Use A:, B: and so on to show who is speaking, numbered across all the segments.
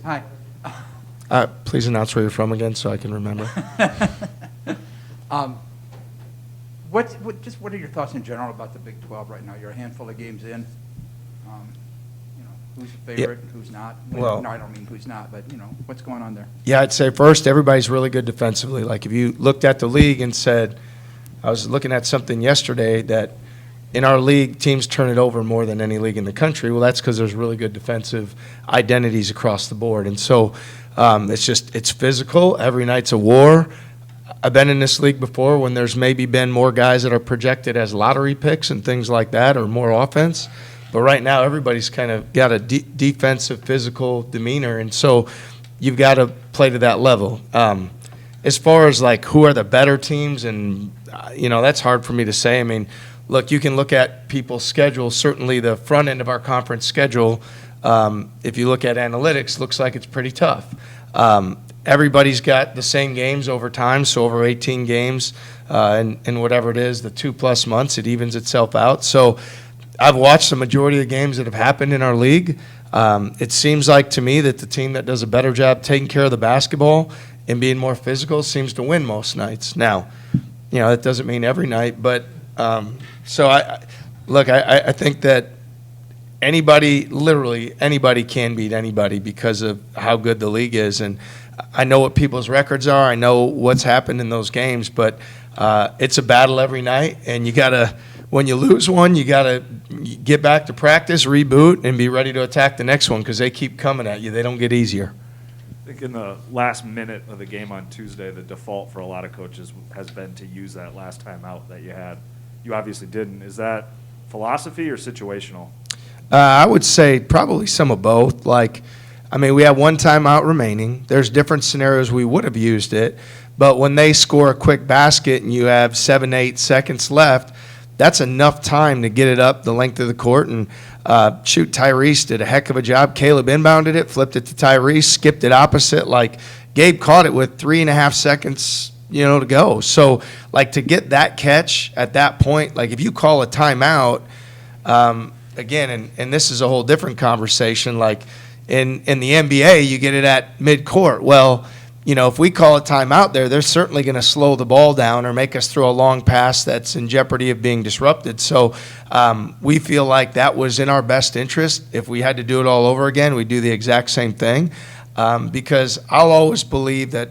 A: Hi.
B: Please announce where you're from again so I can remember.
A: What are your thoughts in general about the Big 12 right now? You're a handful of games in. Who's the favorite and who's not?
B: Well,
A: no, I don't mean who's not, but, what's going on there?
B: Yeah, I'd say first, everybody's really good defensively. Like if you looked at the league and said, I was looking at something yesterday that in our league, teams turn it over more than any league in the country. Well, that's because there's really good defensive identities across the board. And so it's physical. Every night's a war. I've been in this league before when there's maybe been more guys that are projected as lottery picks and things like that, or more offense. But right now, everybody's kind of got a defensive, physical demeanor, and so you've got to play to that level. As far as like who are the better teams, and that's hard for me to say. I mean, look, you can look at people's schedules. Certainly, the front end of our conference schedule, if you look at analytics, looks like it's pretty tough. Everybody's got the same games over time, so over 18 games, and whatever it is, the 2+ months, it evens itself out. So I've watched the majority of the games that have happened in our league. It seems like to me that the team that does a better job taking care of the basketball and being more physical seems to win most nights. Now, that doesn't mean every night, but so I think that literally anybody can beat anybody because of how good the league is. And I know what people's records are. I know what's happened in those games, but it's a battle every night, and when you lose one, you got to get back to practice, reboot, and be ready to attack the next one because they keep coming at you. They don't get easier.
C: I think in the last minute of the game on Tuesday, the default for a lot of coaches has been to use that last time out that you had. You obviously didn't. Is that philosophy or situational?
B: I would say probably some of both. We have one timeout remaining. There's different scenarios we would have used it, but when they score a quick basket and you have 7-8 seconds left, that's enough time to get it up the length of the court. And Tyrese did a heck of a job. Caleb inbounded it, flipped it to Tyrese, skipped it opposite. Gabe caught it with 3.5 seconds, to go. So, to get that catch at that point, if you call a timeout, again, and this is a whole different conversation. In the NBA, you get it at midcourt. Well, if we call a timeout there, they're certainly going to slow the ball down or make us throw a long pass that's in jeopardy of being disrupted. So we feel like that was in our best interest. If we had to do it all over again, we'd do the exact same thing. Because I'll always believe that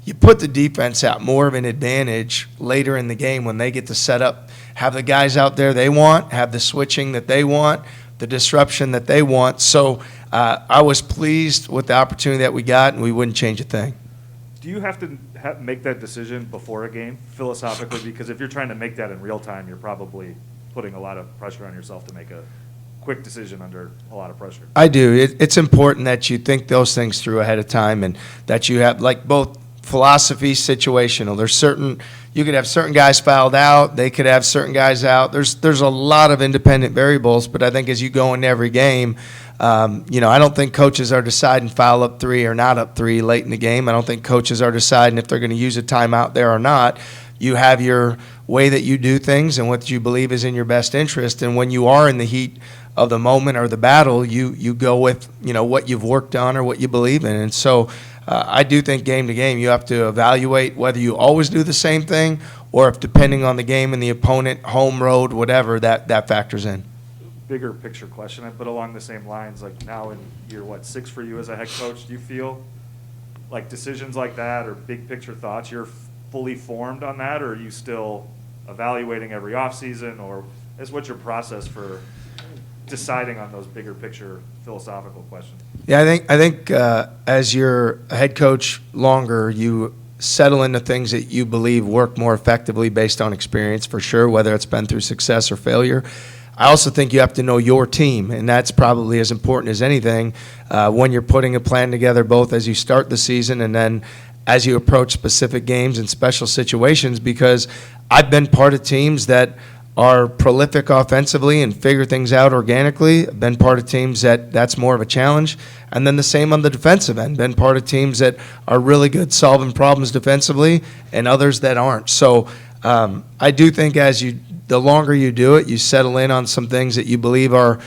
B: you put the defense at more of an advantage later in the game when they get to set up, have the guys out there they want, have the switching that they want, the disruption that they want. So I was pleased with the opportunity that we got, and we wouldn't change a thing.
C: Do you have to make that decision before a game, philosophically? Because if you're trying to make that in real time, you're probably putting a lot of pressure on yourself to make a quick decision under a lot of pressure.
B: I do. It's important that you think those things through ahead of time, and that you have both philosophy, situational. You could have certain guys fouled out. They could have certain guys out. There's a lot of independent variables, but I think as you go into every game, I don't think coaches are deciding foul up 3 or not up 3 late in the game. I don't think coaches are deciding if they're going to use a timeout there or not. You have your way that you do things and what you believe is in your best interest. And when you are in the heat of the moment or the battle, you go with what you've worked on or what you believe in. And so I do think game to game you have to evaluate whether you always do the same thing or if depending on the game and the opponent, home, road, whatever, that factors in.
C: Bigger picture question, but along the same lines, now in year 6 for you as a head coach, do you feel like decisions like that or big picture thoughts, you're fully formed on that, or are you still evaluating every offseason, or what's your process for deciding on those bigger picture philosophical questions?
B: Yeah, I think as you're a head coach longer, you settle into things that you believe work more effectively based on experience, for sure, whether it's been through success or failure. I also think you have to know your team, and that's probably as important as anything when you're putting a plan together, both as you start the season and then as you approach specific games and special situations, because I've been part of teams that are prolific offensively and figure things out organically. I've been part of teams that's more of a challenge. And then the same on the defensive end. Been part of teams that are really good solving problems defensively and others that aren't. So I do think as you the longer you do it, you settle in on some things that you believe are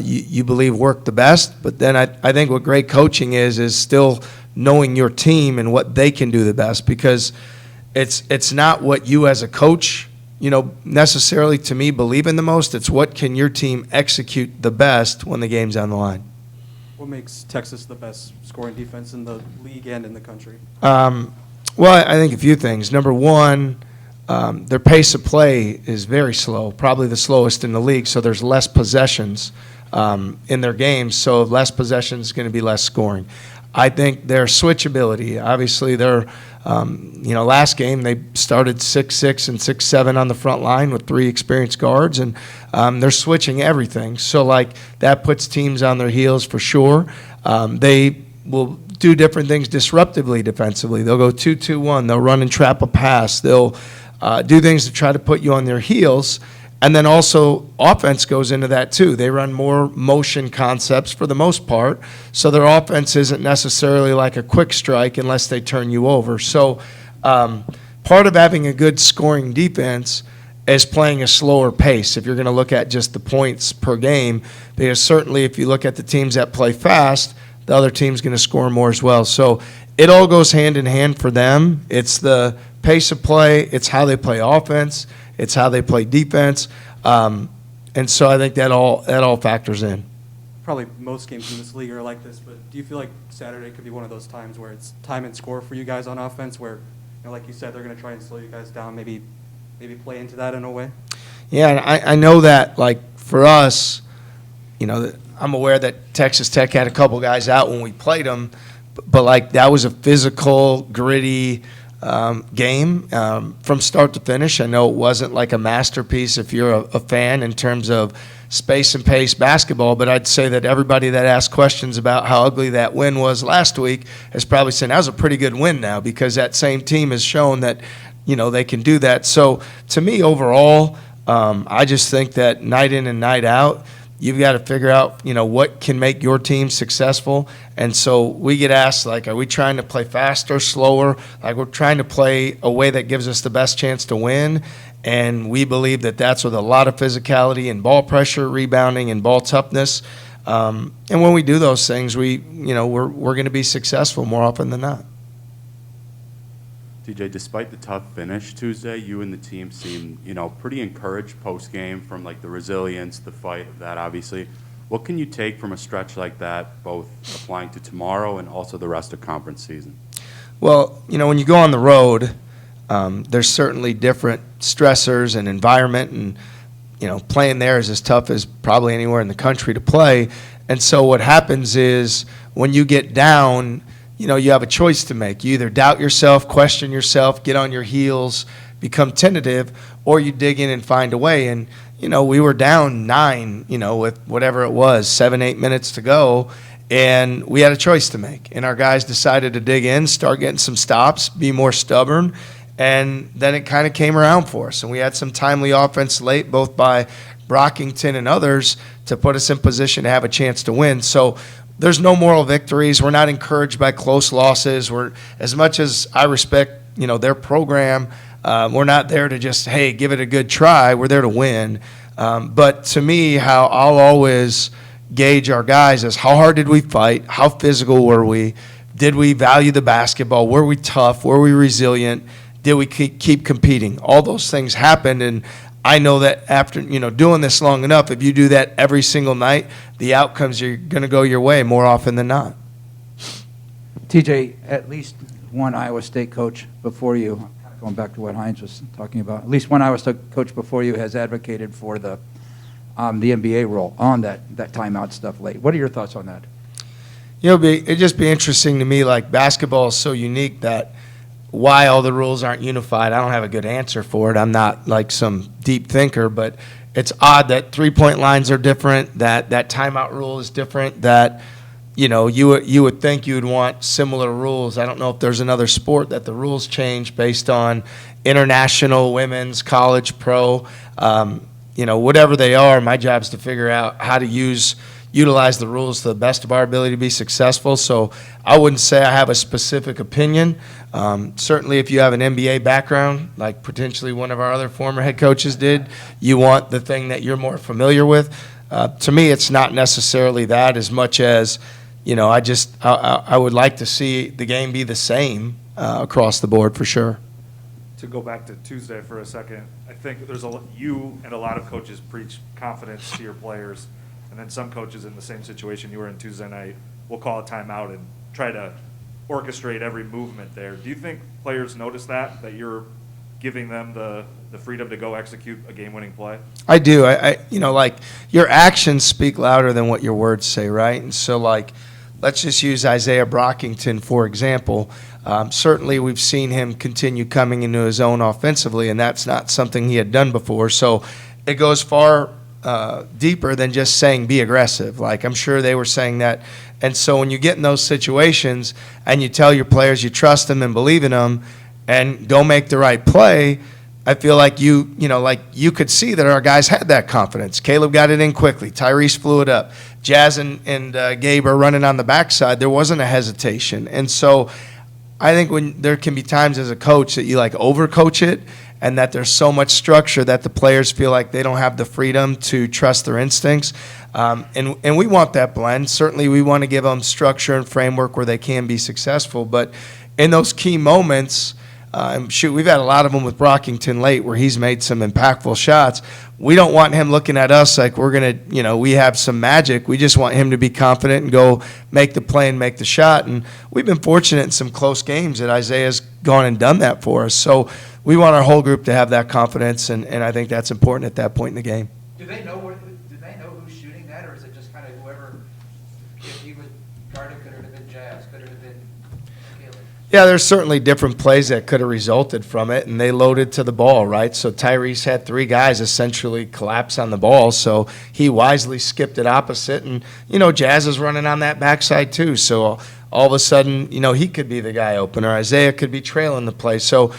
B: you believe work the best. But then I think what great coaching is still knowing your team and what they can do the best, because it's not what you as a coach, necessarily to me believe in the most. It's what can your team execute the best when the game's on the line.
D: What makes Texas the best scoring defense in the league and in the country?
B: Well, I think a few things. Number one, their pace of play is very slow, probably the slowest in the league, so there's less possessions in their games, so less possessions is going to be less scoring. I think their switchability, obviously their, last game they started 6-6 and 6-7 on the front line with 3 experienced guards, and they're switching everything. So, that puts teams on their heels for sure. They will do different things disruptively defensively. They'll go 2-2-1. They'll run and trap a pass. They'll do things to try to put you on their heels. And then also offense goes into that too. They run more motion concepts for the most part, so their offense isn't necessarily like a quick strike unless they turn you over. So part of having a good scoring defense is playing a slower pace if you're going to look at just the points per game, because certainly if you look at the teams that play fast, the other team's going to score more as well. So it all goes hand in hand for them. It's the pace of play. It's how they play offense. It's how they play defense. And so I think that all factors in.
D: Probably most games in this league are like this, but do you feel like Saturday could be one of those times where it's time and score for you guys on offense, where, like you said, they're going to try and slow you guys down, maybe play into that in a way?
B: Yeah, and I know that, for us, I'm aware that Texas Tech had a couple guys out when we played them, but that was a physical, gritty game from start to finish. I know it wasn't like a masterpiece if you're a fan in terms of space and pace basketball, but I'd say that everybody that asked questions about how ugly that win was last week is probably saying that was a pretty good win now, because that same team has shown that they can do that. So to me overall, I just think that night in and night out, you've got to figure out, what can make your team successful. And so we get asked, are we trying to play faster, slower? We're trying to play a way that gives us the best chance to win. And we believe that that's with a lot of physicality and ball pressure, rebounding, and ball toughness. And when we do those things, we're going to be successful more often than not.
E: TJ, despite the tough finish Tuesday, you and the team seem, pretty encouraged post-game from, the resilience, the fight of that, obviously. What can you take from a stretch like that, both applying to tomorrow and also the rest of conference season? Well,
B: when you go on the road, there's certainly different stressors and environment, and, playing there is as tough as probably anywhere in the country to play. And so what happens is when you get down, you have a choice to make. You either doubt yourself, question yourself, get on your heels, become tentative, or you dig in and find a way. And, we were down 9, with whatever it was, 7-8 minutes to go, and we had a choice to make. And our guys decided to dig in, start getting some stops, be more stubborn, and then it kind of came around for us. And we had some timely offense late, both by Brockington and others, to put us in position to have a chance to win. So there's no moral victories. We're not encouraged by close losses. We're, as much as I respect, their program, we're not there to just, hey, give it a good try. We're there to win. But to me, how I'll always gauge our guys is how hard did we fight? How physical were we? Did we value the basketball? Were we tough? Were we resilient? Did we keep competing? All those things happened, and I know that after, doing this long enough, if you do that every single night, the outcomes are going to go your way more often than not.
A: TJ, at least one Iowa State coach before you, going back to what Heinz was talking about, at least one Iowa State coach before you has advocated for the NBA rule on that timeout stuff late. What are your thoughts on that?
B: It'd just be interesting to me, basketball is so unique that why all the rules aren't unified, I don't have a good answer for it. I'm not some deep thinker, but it's odd that three-point lines are different, that timeout rule is different, that you would think you would want similar rules. I don't know if there's another sport that the rules change based on international, women's, college, pro, whatever they are. My job is to figure out how to use utilize the rules to the best of our ability to be successful. So I wouldn't say I have a specific opinion. Certainly if you have an NBA background, like potentially one of our other former head coaches did, you want the thing that you're more familiar with. To me, it's not necessarily that as much as, I would like to see the game be the same across the board for sure.
C: To go back to Tuesday for a second, I think you and a lot of coaches preach confidence to your players, and then some coaches in the same situation you were in Tuesday night will call a timeout and try to orchestrate every movement there. Do you think players notice that you're giving them the freedom to go execute a game-winning play?
B: I do. Like your actions speak louder than what your words say, right? And so, like, let's just use Isaiah Brockington, for example. Certainly, we've seen him continue coming into his own offensively, and that's not something he had done before. So it goes far deeper than just saying be aggressive. Like, I'm sure they were saying that. And so when you get in those situations and you tell your players you trust them and believe in them and go make the right play, I feel like you could see that our guys had that confidence. Caleb got it in quickly. Tyrese flew it up. Jazz and Gabe are running on the backside. There wasn't a hesitation. And so I think when there can be times as a coach that you like overcoach it and that there's so much structure that the players feel like they don't have the freedom to trust their instincts. And we want that blend. Certainly we want to give them structure and framework where they can be successful. But in those key moments, we've had a lot of them with Brockington late where he's made some impactful shots. We don't want him looking at us like we're going to, we have some magic. We just want him to be confident and go make the play and make the shot. And we've been fortunate in some close games that Isaiah's gone and done that for us. So we want our whole group to have that confidence, and I think that's important at that point in the game.
A: Do they know who's shooting that, or is it just kind of whoever, if he was guarded, could it have been Jazz, could it have been Caleb?
B: Yeah, there's certainly different plays that could have resulted from it, and they loaded to the ball, right? So Tyrese had three guys essentially collapse on the ball, so he wisely skipped it opposite. And, Jazz is running on that backside too, so all of a sudden, he could be the guy opener. Isaiah could be trailing the play. So,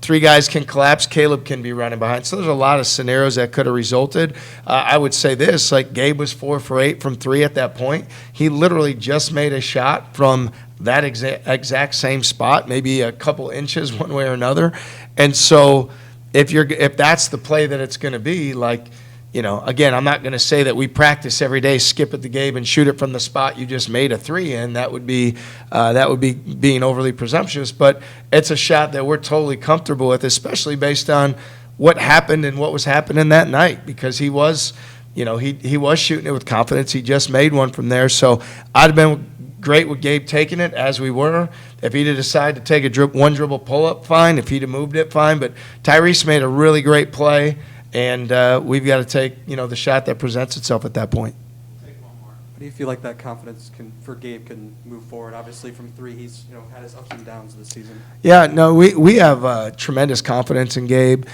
B: three guys can collapse. Caleb can be running behind. So there's a lot of scenarios that could have resulted. I would say this, like Gabe was 4 for 8 from 3 at that point. He literally just made a shot from that exact same spot, maybe a couple inches one way or another. And so if that's the play that it's going to be, like, again, I'm not going to say that we practice every day, skip at the Gabe and shoot it from the spot you just made a 3 in. That would be being overly presumptuous. But it's a shot that we're totally comfortable with, especially based on what happened and what was happening that night, because he was, he was shooting it with confidence. He just made one from there. So I'd have been great with Gabe taking it, as we were. If he'd have decided to take a one dribble pull up, fine. If he'd have moved it, fine. But Tyrese made a really great play. And we've got to take, the shot that presents itself at that point.
D: How do you feel like that confidence for Gabe can move forward? Obviously, from 3, he's had his ups and downs this season.
B: Yeah, no, we have tremendous confidence in Gabe.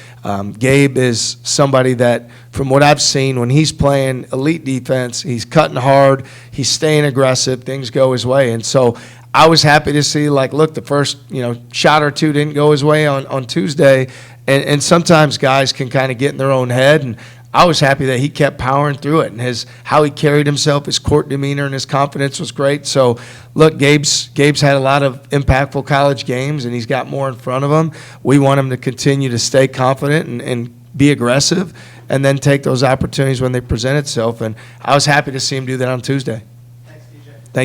B: Gabe is somebody that, from what I've seen, when he's playing elite defense, he's cutting hard, he's staying aggressive, things go his way. And so I was happy to see, look, the first, shot or two didn't go his way on Tuesday. And sometimes guys can kind of get in their own head, and I was happy that he kept powering through it, and how he carried himself, his court demeanor, and his confidence was great. So, look, Gabe's had a lot of impactful college games, and he's got more in front of him. We want him to continue to stay confident and be aggressive, and then take those opportunities when they present itself. And I was happy to see him do that on Tuesday.